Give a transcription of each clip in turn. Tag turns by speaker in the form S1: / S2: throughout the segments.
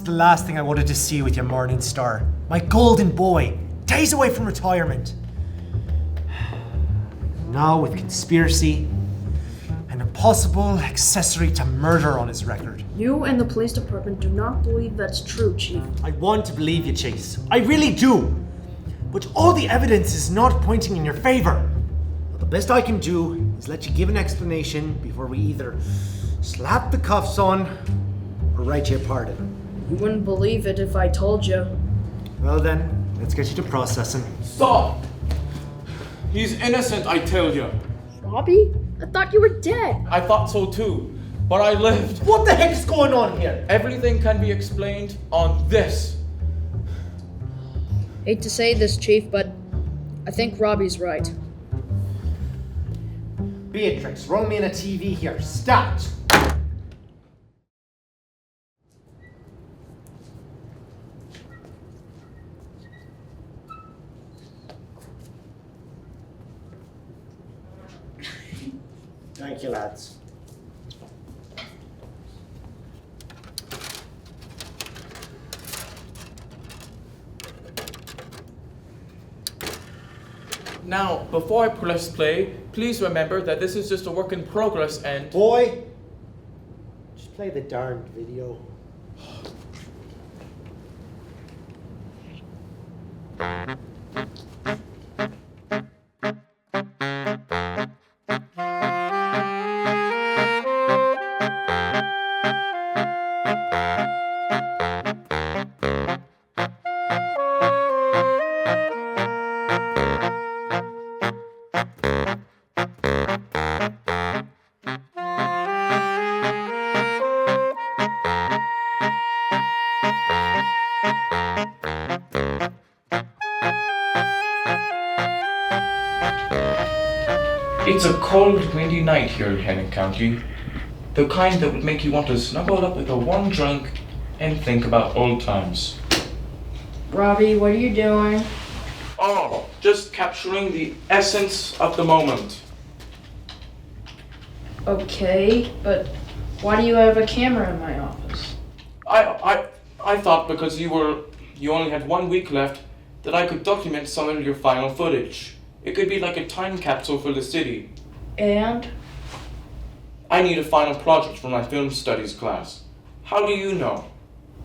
S1: the last thing I wanted to see with you, Morningstar. My golden boy, days away from retirement. Now with conspiracy and a possible accessory to murder on his record.
S2: You and the police department do not believe that's true, Chief.
S1: I want to believe you, Chase. I really do. But all the evidence is not pointing in your favor. The best I can do is let you give an explanation before we either slap the cuffs on or write you a pardon.
S2: You wouldn't believe it if I told you.
S1: Well then, let's get you to processing.
S3: Stop! He's innocent, I tell you.
S2: Robbie? I thought you were dead.
S3: I thought so too, but I lived.
S1: What the heck is going on here?
S3: Everything can be explained on this.
S2: Hate to say this, Chief, but I think Robbie's right.
S1: Beatrix, roll me in a TV here. Start! Thank you, lads.
S3: Now, before I press play, please remember that this is just a work in progress and...
S1: Boy, just play the darned video.
S3: It's a cold, windy night here in Henning County. The kind that would make you want to snuggle up with a warm drink and think about old times.
S2: Robbie, what are you doing?
S3: Oh, just capturing the essence of the moment.
S2: Okay, but why do you have a camera in my office?
S3: I thought because you only had 1 week left that I could document some of your final footage. It could be like a time capsule for the city.
S2: And?
S3: I need a final project for my film studies class. How do you know?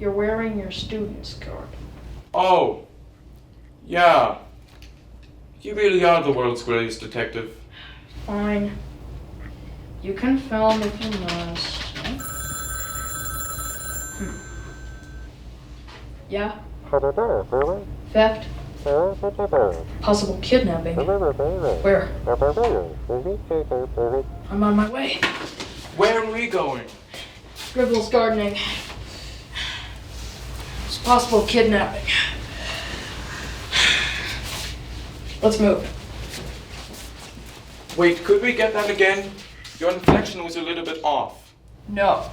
S2: You're wearing your student's card.
S3: Oh, yeah. You really are the world's greatest detective.
S2: Fine. You can film if you must. Yeah? Theft? Possible kidnapping. Where? I'm on my way.
S3: Where are we going?
S2: Scribbles gardening. It's possible kidnapping. Let's move.
S3: Wait, could we get that again? Your inflection was a little bit off.
S2: No.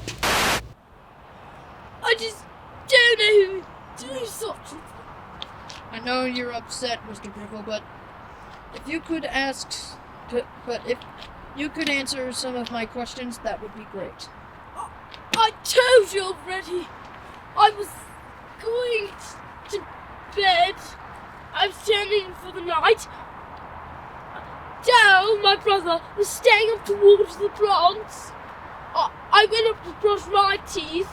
S4: I just don't know who to do such.
S2: I know you're upset, Mr. Gribble, but if you could if you could answer some of my questions, that would be great.
S4: I told you already. I was going to bed. I'm standing for the night. Daryl, my brother, was staying up towards the Bronx. I went up to brush my teeth,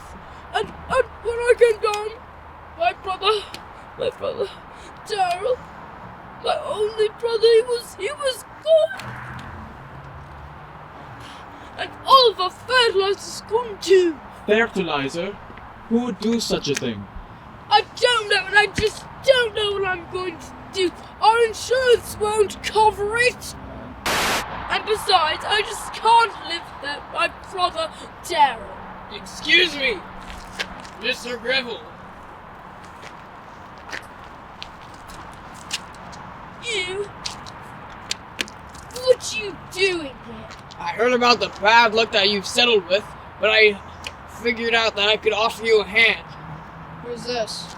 S4: and when I came down, my brother, Daryl, my only brother, he was gone. And all of our fertilizer's gone too.
S3: Fertilizer? Who would do such a thing?
S4: I don't know, and I just don't know what I'm going to do. Our insurance won't cover it. And besides, I just can't live without my brother, Daryl.
S5: Excuse me, Mr. Gribble.
S4: What you doing here?
S5: I heard about the bad luck that you've settled with, but I figured out that I could offer you a hand.
S2: Who's this?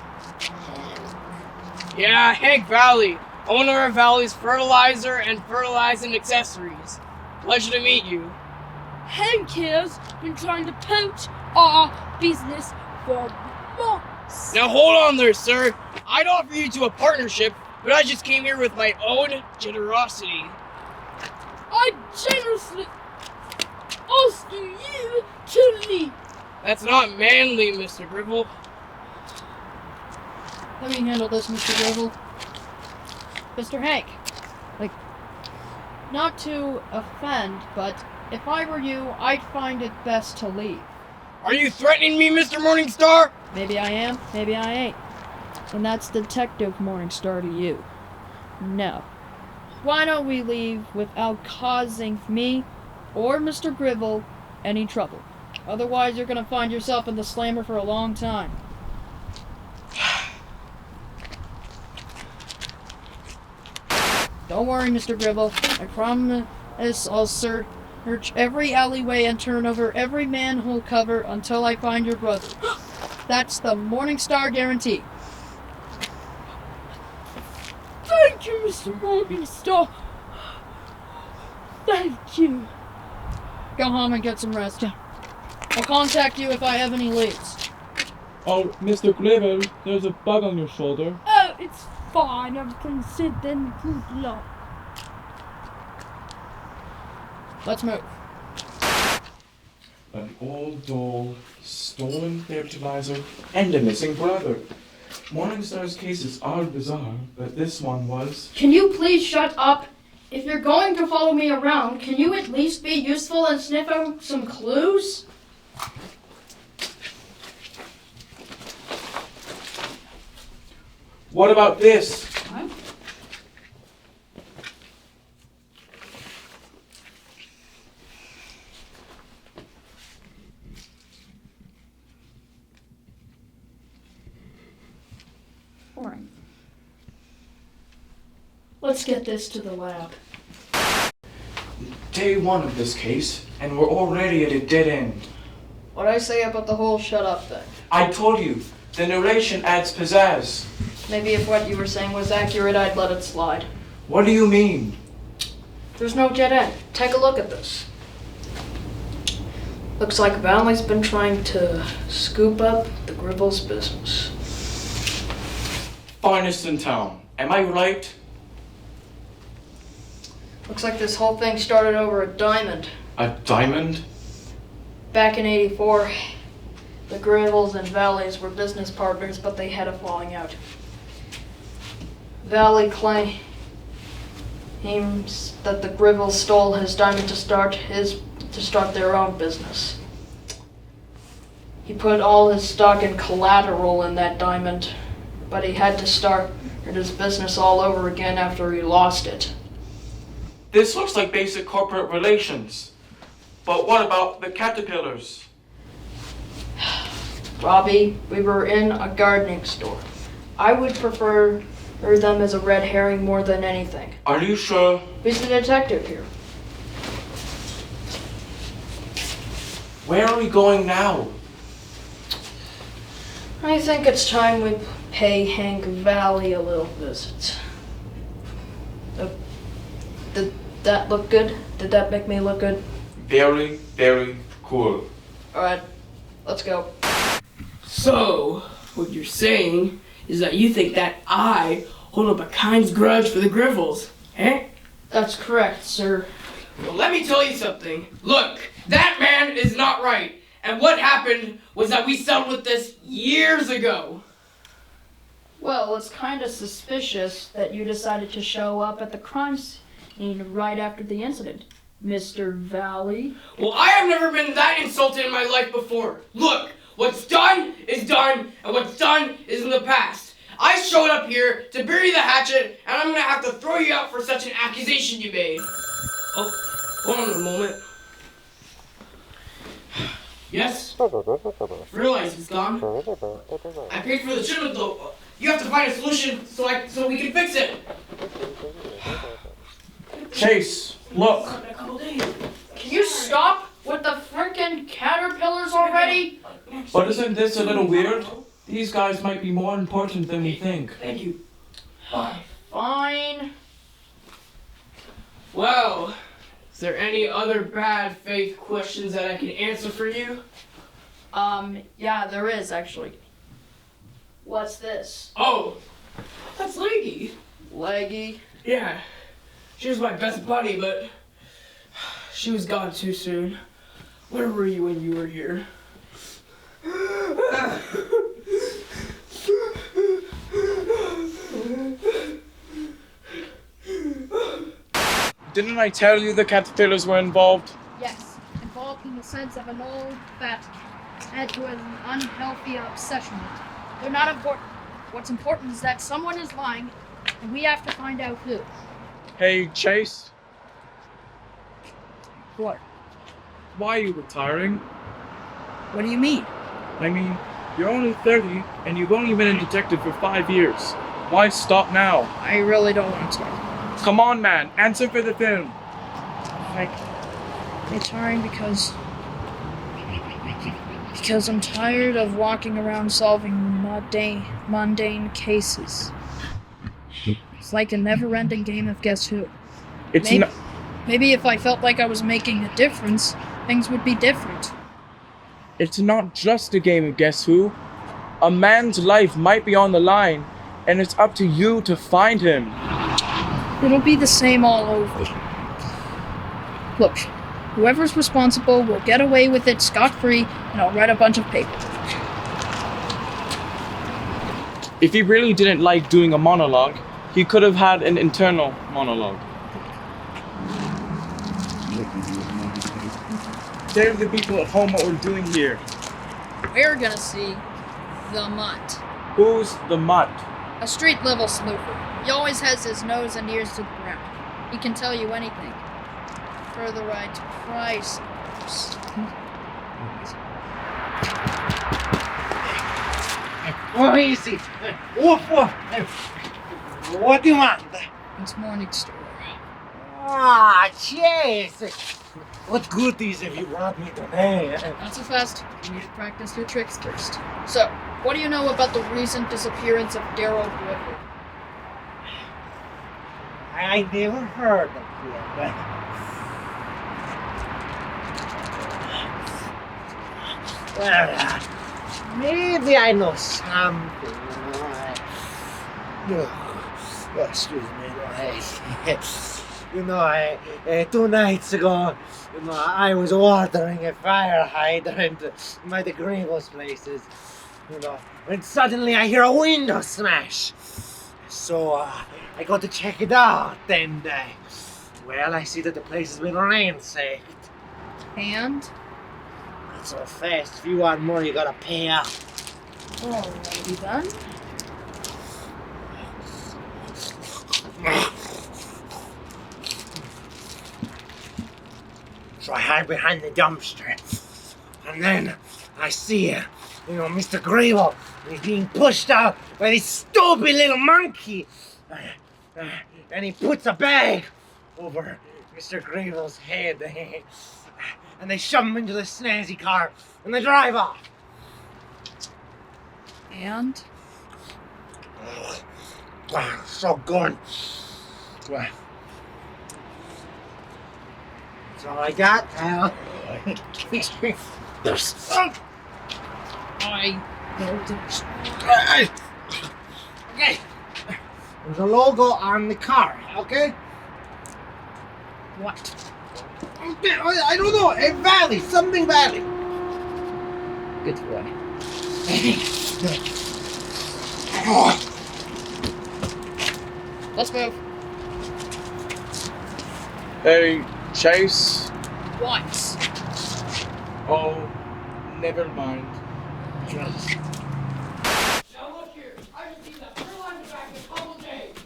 S5: Yeah, Hank Valley, owner of Valley's Fertilizer and Fertilizing Accessories. Pleasure to meet you.
S4: Hank here's been trying to poach our business for months.
S5: Now hold on there, sir. I'd offer you to a partnership, but I just came here with my own generosity.
S4: I generously ask you to leave.
S5: That's not manly, Mr. Gribble.
S2: Let me handle this, Mr. Gribble. Mr. Hank, not to offend, but if I were you, I'd find it best to leave.
S5: Are you threatening me, Mr. Morningstar?
S2: Maybe I am, maybe I ain't. And that's Detective Morningstar to you. No. Why don't we leave without causing me or Mr. Gribble any trouble? Otherwise, you're gonna find yourself in the slammer for a long time. Don't worry, Mr. Gribble. I promise I'll search every alleyway and turn over every manhole cover until I find your brother. That's the Morningstar guarantee.
S4: Thank you, Mr. Morningstar. Thank you.
S2: Go home and get some rest. I'll contact you if I have any leads.
S3: Oh, Mr. Gribble, there's a bug on your shoulder.
S4: Oh, it's fine. Everything's sit then. Good luck.
S2: Let's move.
S3: An old doll, stolen fertilizer, and a missing brother. Morningstar's cases are bizarre, but this one was...
S2: Can you please shut up? If you're going to follow me around, can you at least be useful and sniff out some clues?
S3: What about this?
S2: What? Boring. Let's get this to the lab.
S3: Day one of this case, and we're already at a dead end.
S2: What'd I say about the whole shut up thing?
S3: I told you, the narration adds pizzazz.
S2: Maybe if what you were saying was accurate, I'd let it slide.
S3: What do you mean?
S2: There's no dead end. Take a look at this. Looks like Valley's been trying to scoop up the Gribble's business.
S3: Finest in town. Am I right?
S2: Looks like this whole thing started over a diamond.
S3: A diamond?
S2: Back in '84, the Gribbles and Valleys were business partners, but they had a falling out. Valley claims that the Gribbles stole his diamond to start their own business. He put all his stock and collateral in that diamond, but he had to start his business all over again after he lost it.
S3: This looks like basic corporate relations. But what about the caterpillars?
S2: Robbie, we were in a gardening store. I would prefer them as a red herring more than anything.
S3: Are you sure?
S2: Who's the detective here?
S3: Where are we going now?
S2: I think it's time we pay Hank Valley a little visit. Did that look good? Did that make me look good?
S3: Very, very cool.
S2: Alright, let's go.
S5: So, what you're saying is that you think that I hold up a kind's grudge for the Gribbles, eh?
S2: That's correct, sir.
S5: Well, let me tell you something. Look, that man is not right. And what happened was that we settled with this years ago.
S2: Well, it's kind of suspicious that you decided to show up at the crime scene right after the incident, Mr. Valley.
S5: Well, I have never been that insulted in my life before. Look, what's done is done, and what's done is in the past. I showed up here to bury the hatchet, and I'm gonna have to throw you out for such an accusation you made. Oh, hold on a moment. Yes? Realize it's gone. I paid for the shipment though. You have to find a solution so we can fix it.
S3: Chase, look.
S2: Can you stop with the frickin' caterpillars already?
S3: But isn't this a little weird? These guys might be more important than we think.
S5: Thank you.
S2: Fine.
S5: Well, is there any other bad faith questions that I can answer for you?
S2: Yeah, there is actually. What's this?
S5: Oh, that's Leggy.
S2: Leggy?
S5: Yeah, she was my best buddy, but she was gone too soon. Where were you when you were here?
S3: Didn't I tell you the caterpillars were involved?
S2: Yes, involved in the sense of an old that had to an unhealthy obsession with it. They're not important. What's important is that someone is lying, and we have to find out who.
S3: Hey, Chase,
S2: What?
S3: why are you retiring?
S2: What do you mean?
S3: I mean, you're only 30 and you've only been a detective for 5 years. Why stop now?
S2: I really don't want to talk.
S3: Come on, man, answer for the film.
S2: Retiring because I'm tired of walking around solving mundane cases. It's like a never-ending game of guess who.
S3: It's not.
S2: Maybe if I felt like I was making a difference, things would be different.
S3: It's not just a game of guess who. A man's life might be on the line, and it's up to you to find him.
S2: It'll be the same all over. Look, whoever's responsible will get away with it scot-free, and I'll write a bunch of papers.
S3: If he really didn't like doing a monologue, he could have had an internal monologue. Tell the people at home what we're doing here.
S2: We're gonna see the mutt.
S3: Who's the mutt?
S2: A street-level snooper. He always has his nose and ears to the ground. He can tell you anything. For the right price, of course.
S1: Oh, easy. What do you want?
S2: It's Morningstar.
S1: Ah, Chase. What goodies have you brought me today?
S2: Not so fast. You need to practice your tricks first. So, what do you know about the recent disappearance of Daryl Griffin?
S1: I never heard of him. Well, maybe I know something. Excuse me. 2 nights ago, I was watering a fire hydrant by the Gringos places. When suddenly I hear a window smash. So I go to check it out, and I see that the place has been ransacked.
S2: And?
S1: Not so fast. If you want more, you gotta pay up.
S2: Alrighty then.
S1: So I hide behind the dumpster, and then I see, Mr. Grable. He's being pushed out by this stupid little monkey, and he puts a bag over Mr. Grable's head, and they shove him into the snazzy car, and they drive off.
S2: And?
S1: So good. That's all I got.
S2: I
S1: Okay. There's a logo on the car, okay?
S2: What?
S1: I don't know. A valley. Something valley.
S2: Good boy. Let's move.
S3: Hey, Chase.
S2: What?
S3: Oh, never mind.
S1: Just.
S5: Now look here, I just need that pearl on the back in a couple days.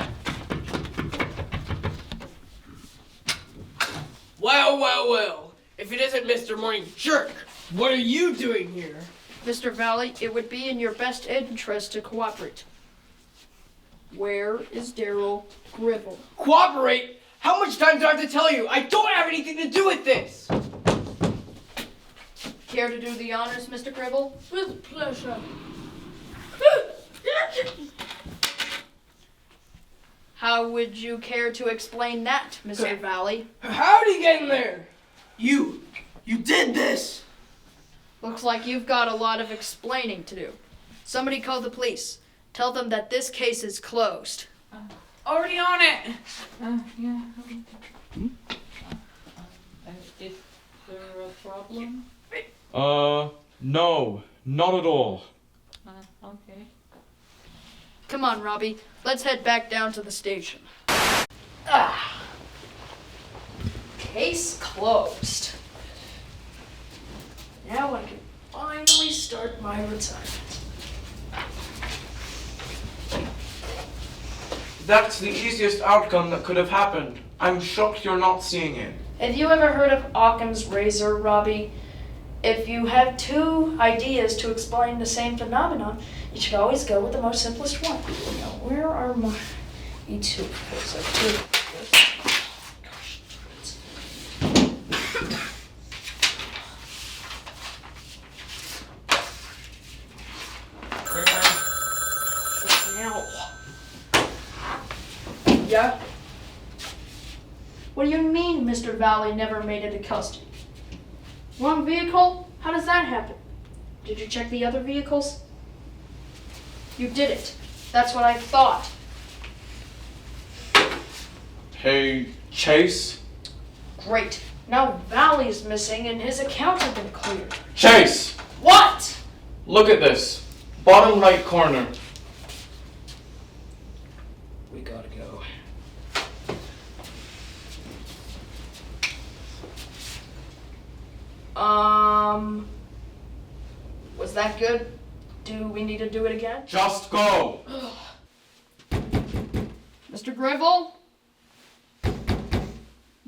S5: Well. If it isn't Mr. Morning Jerk, what are you doing here?
S2: Mr. Valley, it would be in your best interest to cooperate. Where is Daryl Gribble?
S5: Cooperate? How much time do I have to tell you? I don't have anything to do with this!
S2: Care to do the honors, Mr. Gribble?
S4: With pleasure.
S2: How would you care to explain that, Mr. Valley?
S5: How'd he get in there? You did this!
S2: Looks like you've got a lot of explaining to do. Somebody call the police. Tell them that this case is closed.
S6: Already on it. Yeah. Is there a problem?
S3: No, not at all.
S6: Okay.
S2: Come on, Robbie. Let's head back down to the station. Case closed. Now I can finally start my retirement.
S3: That's the easiest outcome that could have happened. I'm shocked you're not seeing it.
S2: Have you ever heard of Occam's razor, Robbie? If you have two ideas to explain the same phenomenon, you should always go with the most simplest one. Now, where are my E2? Yeah? What do you mean Mr. Valley never made it to custody? Wrong vehicle? How does that happen? Did you check the other vehicles? You did it. That's what I thought.
S3: Hey, Chase?
S2: Great. Now Valley's missing and his account has been cleared.
S3: Chase!
S2: What?
S3: Look at this. Bottom right corner.
S2: We gotta go. Was that good? Do we need to do it again?
S3: Just go!
S2: Mr. Gribble?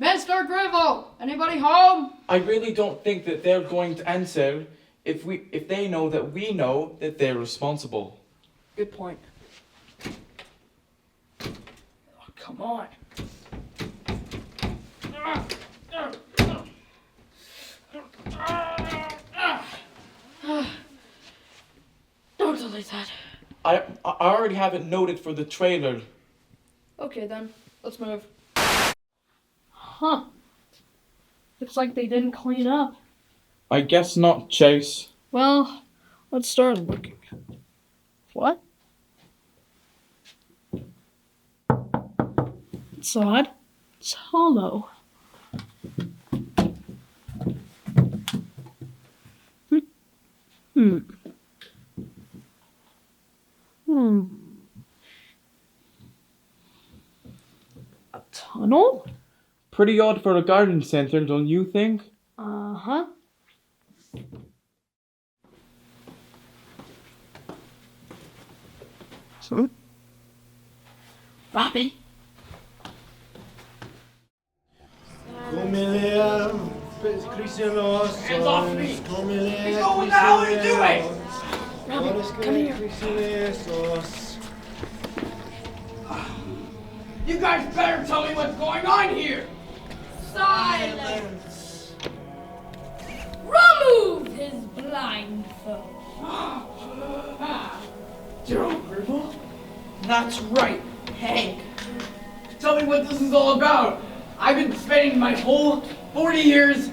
S2: Mr. Gribble! Anybody home?
S3: I really don't think that they're going to answer if they know that they're responsible.
S2: Good point. Oh, come on. Don't delete that.
S3: I already have it noted for the trailer.
S2: Okay then, let's move. Huh. Looks like they didn't clean up.
S3: I guess not, Chase.
S2: Well, let's start looking. What? It's odd. It's hollow. A tunnel?
S3: Pretty odd for a garden center, don't you think?
S2: Uh-huh.
S3: So?
S2: Robin?
S5: Hands off me! Nico, what the hell are you doing?
S2: Robin, come here.
S5: You guys better tell me what's going on here!
S4: Silence! Remove his blindfold.
S5: Gerald Gribble? That's right, Hank. Tell me what this is all about. I've been spending my whole 40 years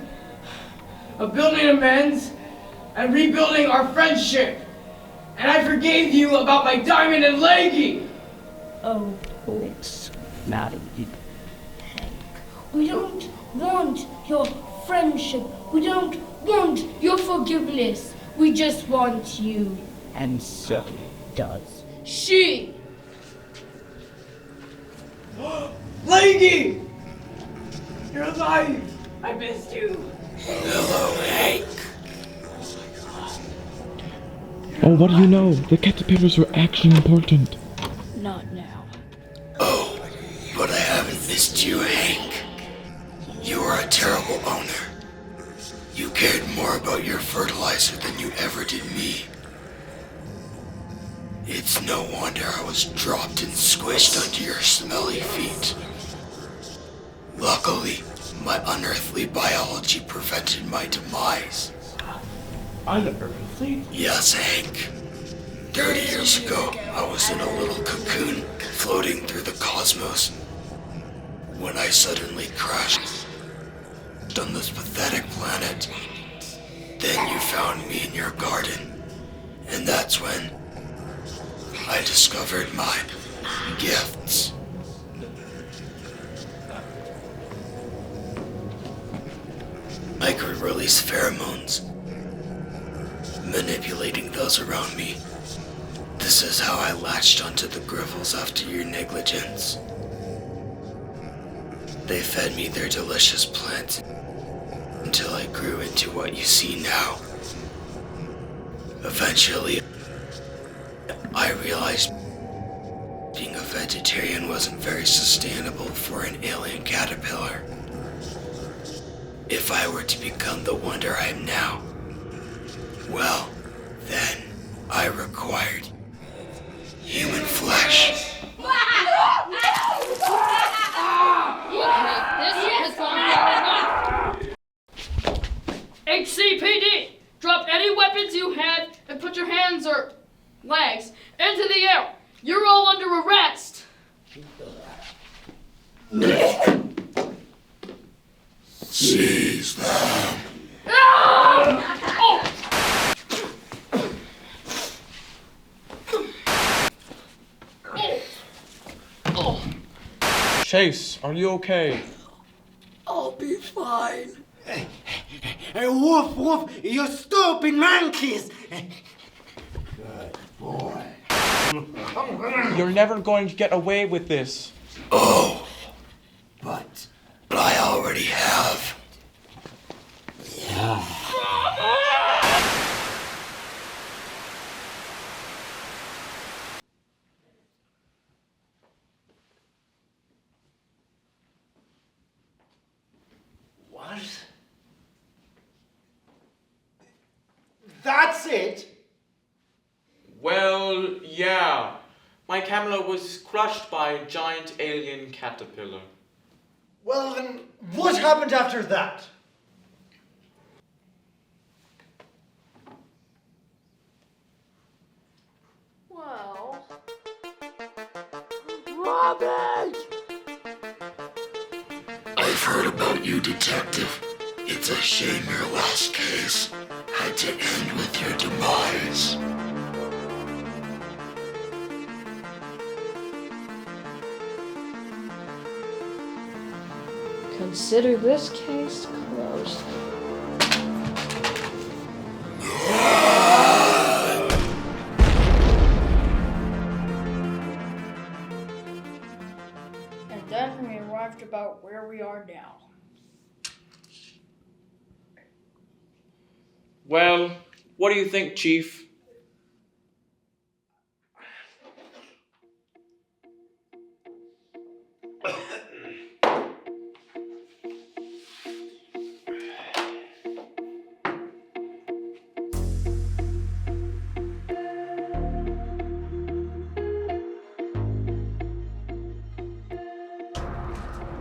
S5: of building amends and rebuilding our friendship. And I forgave you about my diamond and leggy.
S4: Oh, please, Maddie. Hank, we don't want your friendship. We don't want your forgiveness. We just want you.
S7: And so does
S4: She.
S5: Leggy! You're alive! I missed you.
S7: Hello, Hank.
S3: Oh, what do you know? The caterpillars were actually important.
S2: Not now.
S7: Oh, but I haven't missed you, Hank. You were a terrible owner. You cared more about your fertilizer than you ever did me. It's no wonder I was dropped and squished under your smelly feet. Luckily, my unearthly biology prevented my demise.
S3: Unearthly?
S7: Yes, Hank. 30 years ago, I was in a little cocoon floating through the cosmos when I suddenly crashed on this pathetic planet. Then you found me in your garden, and that's when I discovered my gifts. I could release pheromones, manipulating those around me. This is how I latched onto the Grivels after your negligence. They fed me their delicious plants until I grew into what you see now. Eventually, I realized being a vegetarian wasn't very sustainable for an alien caterpillar. If I were to become the wonder I am now, well, then I required human flesh.
S4: HCPD! Drop any weapons you have and put your hands or legs into the air. You're all under arrest.
S7: Seize them.
S3: Chase, are you okay?
S7: I'll be fine.
S1: Hey, woof, woof, you stupid monkeys! Good boy.
S3: You're never going to get away with this.
S7: Oh,
S1: But,
S7: I already have.
S1: yeah. What? That's it?
S3: Well, yeah. My camera was crushed by a giant alien caterpillar.
S1: Well, then, what happened after that?
S4: Well,
S1: Robin!
S7: I've heard about you, Detective. It's a shame your last case had to end with your demise.
S2: Consider this case closed. And then we arrived about where we are now.
S3: Well, what do you think, Chief?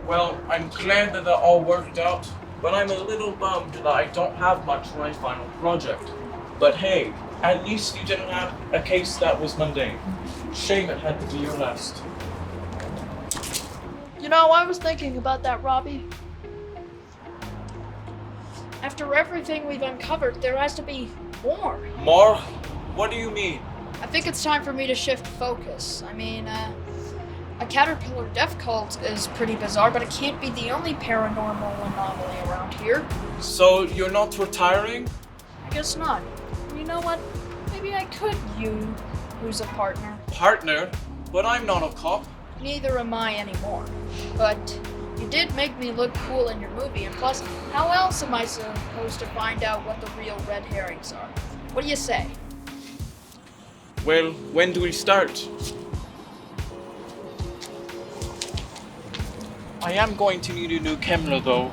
S3: Well, I'm glad that all worked out, but I'm a little bummed that I don't have much for my final project. But hey, at least you didn't have a case that was mundane. Shame it had to be your last.
S2: You know, I was thinking about that, Robbie. After everything we've uncovered, there has to be more.
S3: More? What do you mean?
S2: I think it's time for me to shift focus. I mean, a caterpillar death cult is pretty bizarre, but it can't be the only paranormal anomaly around here.
S3: So you're not retiring?
S2: I guess not. You know what? Maybe I could use a partner.
S3: Partner? But I'm not a cop.
S2: Neither am I anymore. But you did make me look cool in your movie, and plus, how else am I supposed to find out what the real red herrings are? What do you say?
S3: Well, when do we start? I am going to need a new camera though.